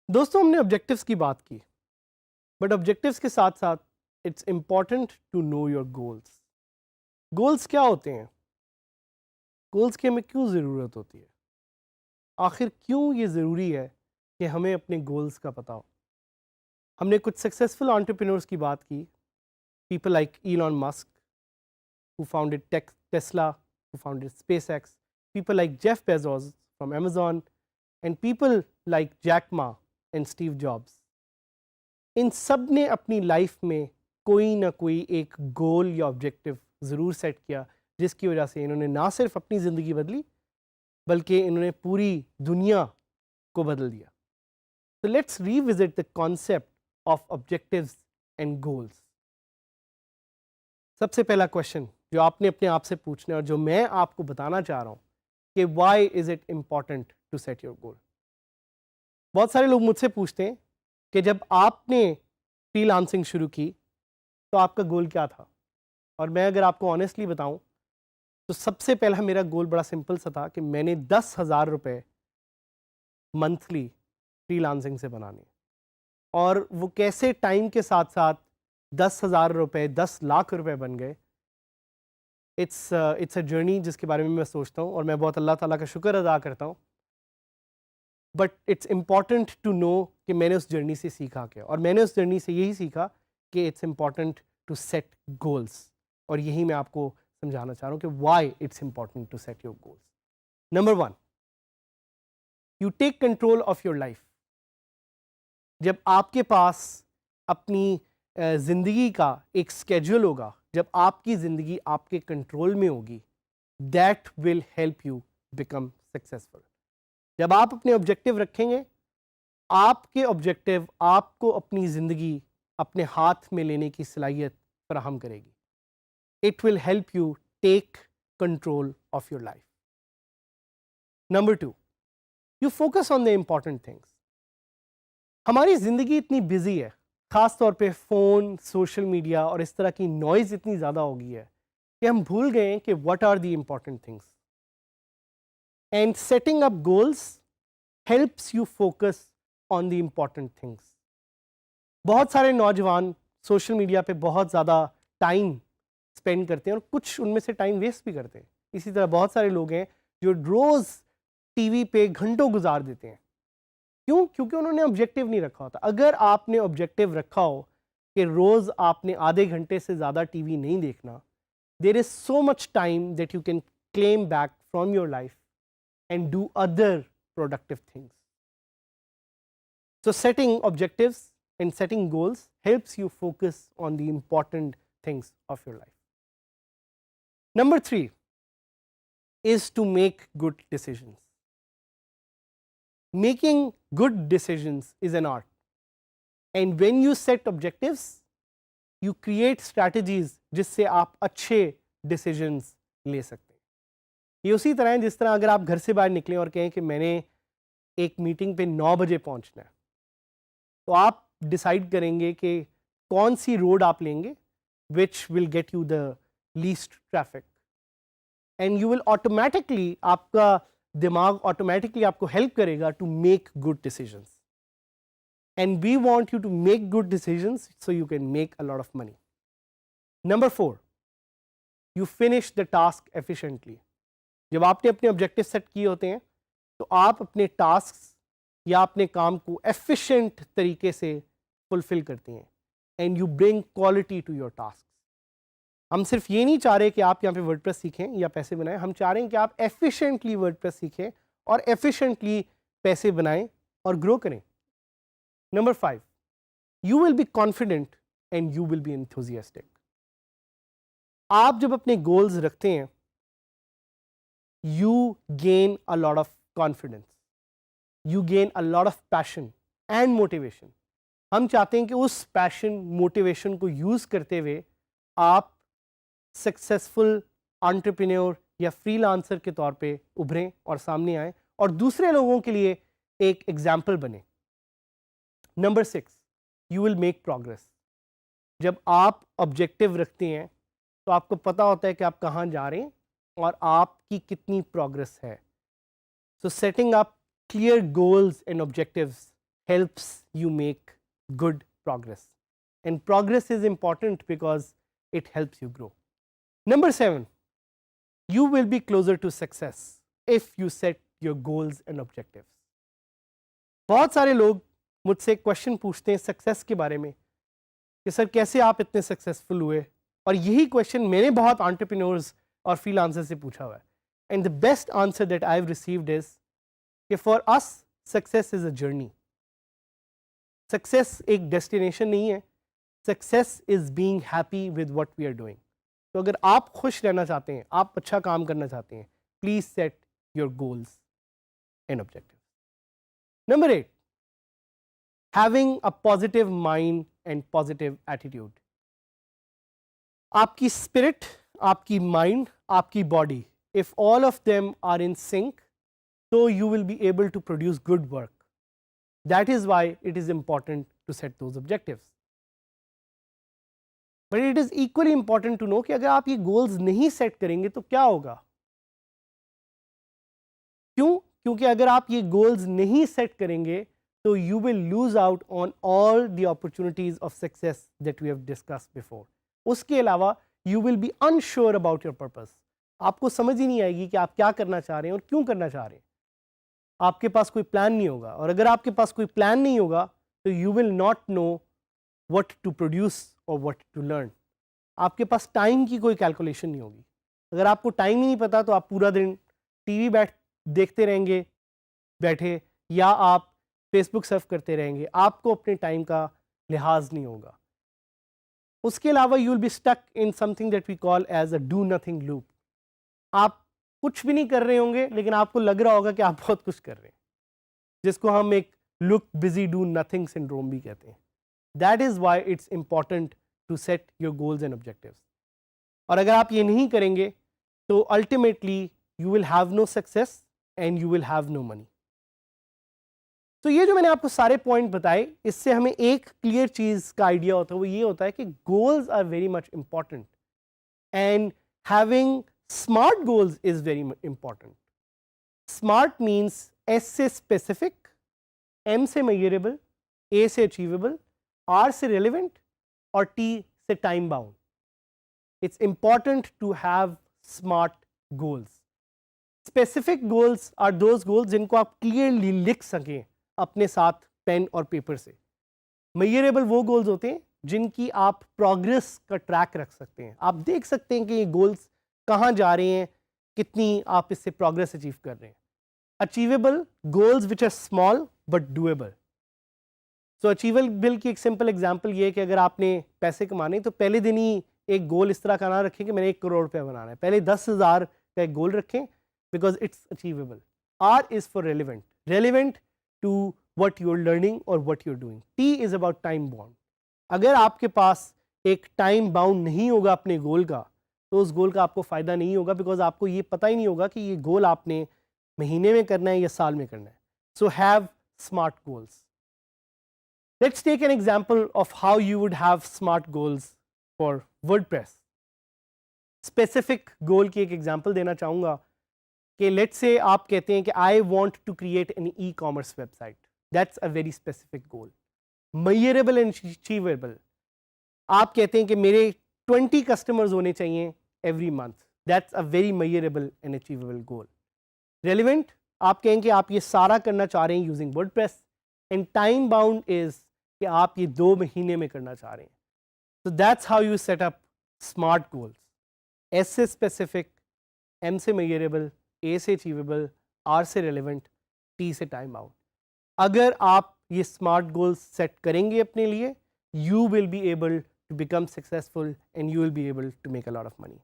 दोस्तों, हमने ऑब्जेक्टिव्स की बात की, बट ऑब्जेक्टिव्स के साथ साथ it's important to know your goals. Goals क्या होते हैं? गोल्स की हमें क्यों ज़रूरत होती है? आखिर क्यों ये ज़रूरी है कि हमें अपने गोल्स का पता हो? हमने कुछ सक्सेसफुल एंटरप्रेन्योर्स की बात की, people like Elon Musk who founded Tesla, who founded SpaceX, people like Jeff Bezos from Amazon, and people like Jack Ma and Steve Jobs. इन सब ने अपनी लाइफ में कोई ना कोई एक गोल या ऑब्जेक्टिव ज़रूर सेट किया, जिसकी वजह से इन्होंने ना सिर्फ अपनी ज़िंदगी बदली, बल्कि इन्होंने पूरी दुनिया को बदल दिया। तो let's revisit the concept of objectives and goals. सबसे पहला क्वेश्चन जो आपने अपने आप से पूछना है और जो मैं आपको बताना चाह रहा हूँ कि why is it important to set your goal. बहुत सारे लोग मुझसे पूछते हैं कि जब आपने फ्रीलांसिंग शुरू की तो आपका गोल क्या था? और मैं अगर आपको ऑनेस्टली बताऊं तो सबसे पहला मेरा गोल बड़ा सिंपल सा था कि मैंने 10,000 रुपये मंथली फ्रीलांसिंग से बनाने, और वो कैसे टाइम के साथ साथ 10,000 रुपये 10 लाख रुपए बन गए। इट्स अ जर्नी जिसके बारे में मैं सोचता हूँ और मैं बहुत अल्लाह ताला का शुक्र अदा करता हूँ। But it's important to know कि मैंने उस जर्नी से सीखा क्या, और मैंने उस जर्नी से यही सीखा कि it's important to set goals, और यही मैं आपको समझाना चाह रहा हूँ कि why it's important to set your goals. Number 1, you take control of your life. जब आपके पास अपनी ज़िंदगी का एक स्केड्यूल होगा, जब आपकी ज़िंदगी आपके कंट्रोल में होगी, that will help you become successful. जब आप अपने ऑब्जेक्टिव रखेंगे, आपके ऑब्जेक्टिव आपको अपनी ज़िंदगी अपने हाथ में लेने की सलाहियत फराहम करेगी। It will help you take control of your life. Number 2, you focus on the important things. हमारी ज़िंदगी इतनी बिजी है, ख़ास तौर पे फ़ोन, सोशल मीडिया और इस तरह की नॉइज़ इतनी ज़्यादा हो गई है कि हम भूल गए हैं कि what are the important things. And setting up goals helps you focus on the important things. बहुत सारे नौजवान सोशल मीडिया पे बहुत ज़्यादा टाइम स्पेंड करते हैं और कुछ उनमें से टाइम वेस्ट भी करते हैं। इसी तरह बहुत सारे लोग हैं जो रोज़ टीवी पे घंटों गुजार देते हैं। क्यों? क्योंकि उन्होंने ऑब्जेक्टिव नहीं रखा होता। अगर आपने ऑब्जेक्टिव रखा हो कि रोज़ आपने आधे घंटे से ज़्यादा टीवी नहीं देखना, there is so much time that you can claim back from your life and do other productive things. So setting objectives and setting goals helps you focus on the important things of your life. Number 3 is to make good decisions. Making good decisions is an art. And when you set objectives, you create strategies जिससे आप अच्छे decisions ले सकते हैं। ये उसी तरह है जिस तरह अगर आप घर से बाहर निकलें और कहें कि मैंने एक मीटिंग पे 9 बजे पहुंचना है, तो आप डिसाइड करेंगे कि कौन सी रोड आप लेंगे which will get you the least traffic, and you will automatically, आपका दिमाग ऑटोमेटिकली आपको हेल्प करेगा to make good decisions. And we want you to make good decisions so you can make a lot of money. Number 4, you finish the task efficiently. जब आपने अपने objective set किए होते हैं तो आप अपने टास्क या अपने काम को एफिशिएंट तरीके से फुलफिल करते हैं, and you bring quality to your task. हम सिर्फ ये नहीं चाह रहे कि आप यहाँ पे वर्डप्रेस सीखें या पैसे बनाएं, हम चाह रहे हैं कि आप एफिशिएंटली वर्डप्रेस सीखें और एफिशिएंटली पैसे बनाएं और ग्रो करें। Number 5, you will be confident and you will B enthusiastic. आप जब अपने गोल्स रखते हैं, you gain a lot of confidence, you gain a lot of passion and motivation. हम चाहते हैं कि उस पैशन, मोटिवेशन को यूज करते हुए आप सक्सेसफुल एंटरप्रेन्योर या फ्रीलांसर के तौर पे उभरें और सामने आए और दूसरे लोगों के लिए एक एग्जाम्पल बने। Number 6, you will make progress. जब आप ऑब्जेक्टिव रखते हैं तो आपको पता होता है कि आप कहाँ जा रहे हैं और आपकी कितनी प्रोग्रेस है। So setting up clear goals and objectives helps you make good progress, and progress is important because it helps you grow. Number 7, you will be closer to success if you set your goals and objectives. बहुत सारे लोग मुझसे question पूछते हैं success के बारे में कि सर कैसे आप इतने सक्सेसफुल हुए, और यही क्वेश्चन मैंने बहुत एंटरप्रेन्योर्स और फ्रीलांसर से पूछा हुआ है। And the best answer that I have received is कि for us success is a journey. Success एक डेस्टिनेशन नहीं है, success is being happy with what we are doing. तो अगर आप खुश रहना चाहते हैं, आप अच्छा काम करना चाहते हैं, please set your goals and objectives. Number 8, having a positive mind and positive attitude. आपकी स्पिरिट, आपकी माइंड, आपकी body, if all of them are in sync, so you will be able to produce good work. That is why it is important to set those objectives. But it is equally important to know कि अगर आप ये goals नहीं set करेंगे तो क्या होगा? क्यों? क्योंकि अगर आप ये goals नहीं set करेंगे तो you will lose out on all the opportunities of success that we have discussed before. उसके अलावा you will be unsure about your purpose. आपको समझ ही नहीं आएगी कि आप क्या करना चाह रहे हैं और क्यों करना चाह रहे हैं। आपके पास कोई प्लान नहीं होगा, और अगर आपके पास कोई प्लान नहीं होगा तो you will not know what to produce और व्हाट टू लर्न। आपके पास टाइम की कोई कैलकुलेशन नहीं होगी। अगर आपको टाइम ही नहीं पता तो आप पूरा दिन टीवी देखते रहेंगे बैठे, या आप फेसबुक सर्फ करते रहेंगे, आपको अपने टाइम का लिहाज नहीं होगा। उसके अलावा you will be stuck in something that we call as a do nothing loop. आप कुछ भी नहीं कर रहे होंगे लेकिन आपको लग रहा होगा कि आप बहुत कुछ कर रहे हैं, जिसको हम एक look busy do nothing syndrome भी कहते हैं। That is why it's important to set your goals and objectives. और अगर आप ये नहीं करेंगे तो ultimately you will have no success and you will have no money. तो ये जो मैंने आपको सारे पॉइंट बताए, इससे हमें एक क्लियर चीज का आइडिया होता है, वो ये होता है कि goals are very much important and having SMART goals is very important. SMART means S से specific, M से measurable, A से achievable, R से relevant और T से time bound. It's important to have SMART goals. Specific goals are those goals जिनको आप clearly लिख सकें अपने साथ पेन और पेपर से। Measurable वो goals होते हैं जिनकी आप progress का track रख सकते हैं। आप देख सकते हैं कि ये goals कहाँ जा रहे हैं, कितनी आप इससे प्रोग्रेस अचीव कर रहे हैं। Achievable goals which are small but doable. So achievable की एक सिंपल एग्जांपल ये है कि अगर आपने पैसे कमाने तो पहले दिन ही एक गोल इस तरह का ना रखें कि मैंने 1 करोड़ रुपया बनाना है, पहले 10,000 का एक गोल रखें, because it's achievable. R is for relevant, relevant to what you are learning और what you are doing. T is about time bound. अगर आपके पास एक टाइम बाउंड नहीं होगा अपने गोल का तो उस गोल का आपको फ़ायदा नहीं होगा, बिकॉज आपको ये पता ही नहीं होगा कि ये गोल आपने महीने में करना है या साल में करना है। So have smart goals. Let's take an example of how you would have smart goals for WordPress. Specific goal की एक एग्जांपल देना चाहूँगा कि लेट्स से आप कहते हैं कि I want to create an e-commerce website. That's a very specific goal, measurable and achievable. आप कहते हैं कि मेरे 20 कस्टमर्स होने चाहिए every month. That's a very measurable and achievable goal. Relevant, आप कहेंगे आप ये सारा करना चाह रहे हैं using WordPress, and time bound is कि आप ये 2 महीने में करना चाह रहे हैं। So that's how you set up smart goals. S से specific, M से measurable, A से achievable, R से relevant, T से time bound. अगर आप ये smart goals set करेंगे अपने लिए, you will be able to become successful and you will be able to make a lot of money.